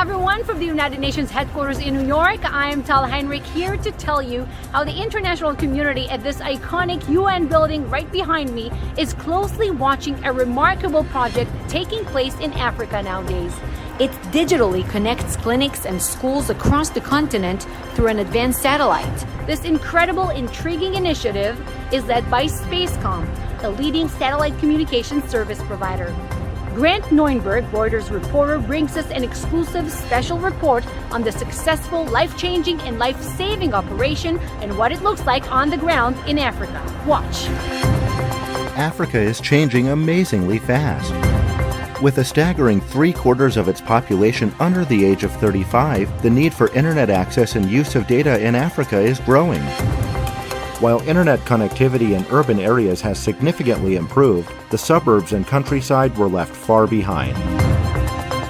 everyone from the United Nations headquarters in New York. I am Tal Heinrich here to tell you how the international community at this iconic UN building right behind me is closely watching a remarkable project taking place in Africa nowadays. It digitally connects clinics and schools across the continent through an advanced satellite. This incredible, intriguing initiative is led by Spacecom, a leading satellite communications service provider. Grant Neuenberg, Reuters reporter, brings us an exclusive special report on the successful, life-changing and life-saving operation and what it looks like on the ground in Africa. Watch. Africa is changing amazingly fast. With a staggering 3/4 of its population under the age of 35, the need for internet access and use of data in Africa is growing. While internet connectivity in urban areas has significantly improved, the suburbs and countryside were left far behind.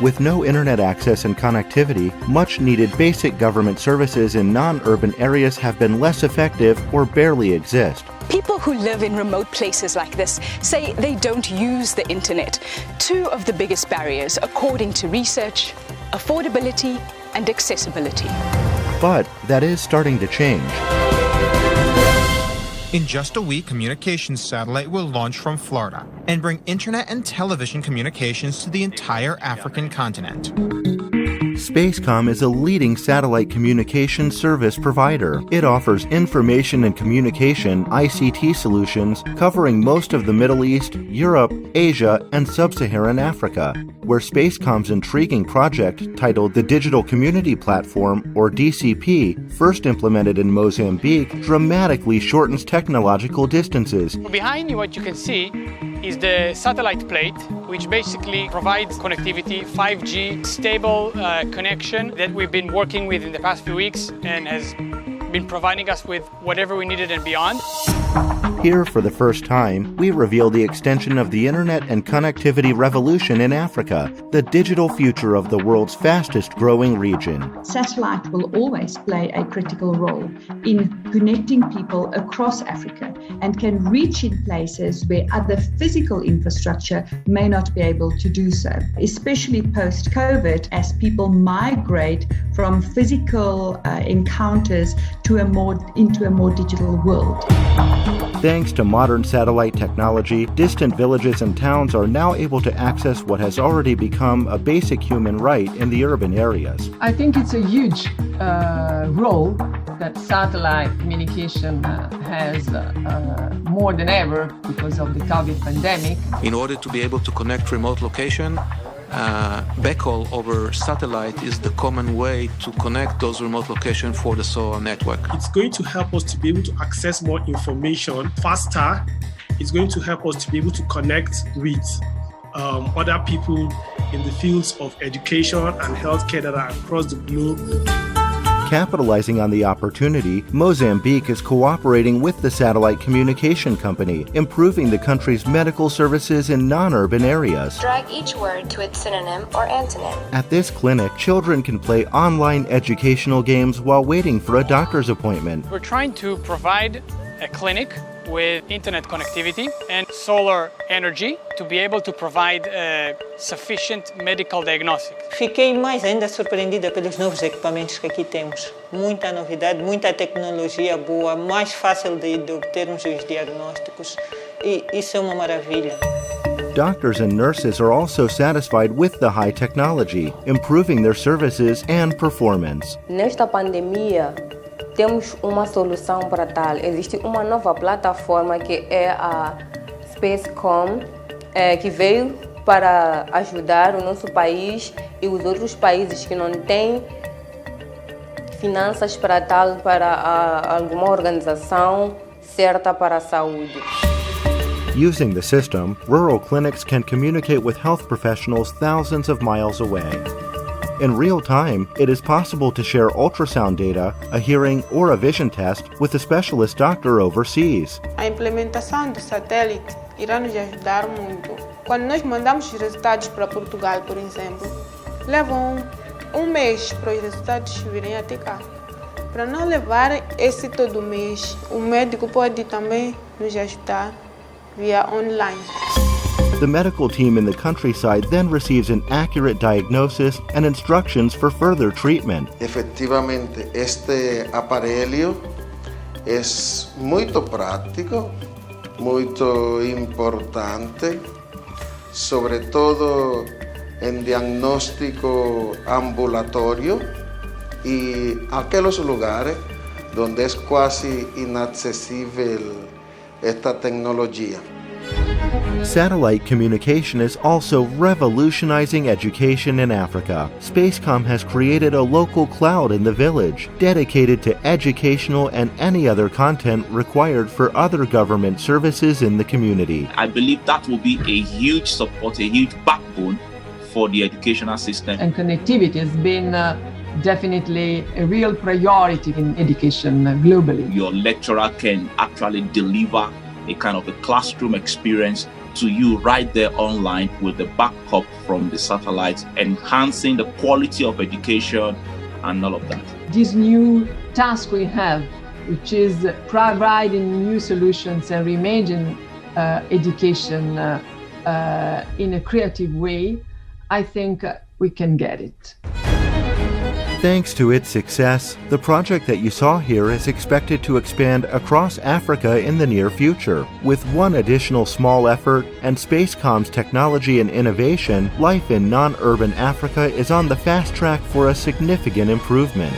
With no internet access and connectivity, much-needed basic government services in non-urban areas have been less effective or barely exist. People who live in remote places like this say they don't use the internet. Two of the biggest barriers, according to research, affordability and accessibility. But that is starting to change. In just a week, communications satellite will launch from Florida and bring internet and television communications to the entire African continent. Spacecom is a leading satellite communication service provider. It offers information and communication (ICT) solutions covering most of the Middle East, Europe, Asia, and Sub-Saharan Africa, where Spacecom's intriguing project titled the Digital Community Platform, or DCP, first implemented in Mozambique, dramatically shortens technological distances. Behind you, what you can see is the satellite plate, which basically provides connectivity, 5G, stable connection that we've been working with in the past few weeks and has been providing us with whatever we needed and beyond. Here, for the first time, we reveal the extension of the internet and connectivity revolution in Africa, the digital future of the world's fastest-growing region. Satellite will always play a critical role in connecting people across Africa and can reach in places where other physical infrastructure may not be able to do so, especially post-COVID as people migrate from physical encounters into a more digital world. Thanks to modern satellite technology, distant villages and towns are now able to access what has already become a basic human right in the urban areas. I think it's a huge role that satellite communication has more than ever because of the COVID pandemic. In order to be able to connect remote location, backhaul over satellite is the common way to connect those remote locations for the SOA network. It's going to help us to be able to access more information faster. It's going to help us to be able to connect with other people in the fields of education and healthcare that are across the globe. Capitalizing on the opportunity, Mozambique is cooperating with the satellite communication company, improving the country's medical services in non-urban areas. Drag each word to its synonym or antonym. At this clinic, children can play online educational games while waiting for a doctor's appointment. We're trying to provide a clinic with internet connectivity and solar energy to be able to provide sufficient medical diagnostics. Fiquei mais ainda surpreendida pelos novos equipamentos que aqui temos. Muita novidade, muita tecnologia boa, mais fácil de obtermos os diagnósticos e isso é uma maravilha. Doctors and nurses are also satisfied with the high technology, improving their services and performance. Nesta pandemia, temos uma solução para tal. Existe uma nova plataforma que é a Spacecom, que veio para ajudar o nosso país e os outros países que não têm finanças para tal, para alguma organização certa para a saúde. Using the system, rural clinics can communicate with health professionals thousands of miles away. In real time, it is possible to share ultrasound data, a hearing, or a vision test with a specialist doctor overseas. A implementação do satélite irá nos ajudar muito. Quando nós mandamos os resultados para Portugal, por exemplo, levam um mês para os resultados virem até cá. Para não levar esse todo mês, o médico pode também nos ajudar via online. The medical team in the countryside then receives an accurate diagnosis and instructions for further treatment. Efectivamente, este aparelho es muito práctico, muito importante, sobre todo en diagnóstico ambulatorio y aquellos lugares donde es casi inaccesible esta tecnología. Satellite communication is also revolutionizing education in Africa. Spacecom has created a local cloud in the village, dedicated to educational and any other content required for other government services in the community. I believe that will be a huge support, a huge backbone for the educational system. And connectivity has been definitely a real priority in education globally. Your lecturer can actually deliver a kind of a classroom experience to you right there online with the backup from the satellites, enhancing the quality of education and all of that. This new task we have, which is providing new solutions and reimagining education in a creative way, I think we can get it. Thanks to its success, the project that you saw here is expected to expand across Africa in the near future. With one additional small effort and Spacecom's technology and innovation, life in non-urban Africa is on the fast track for a significant improvement.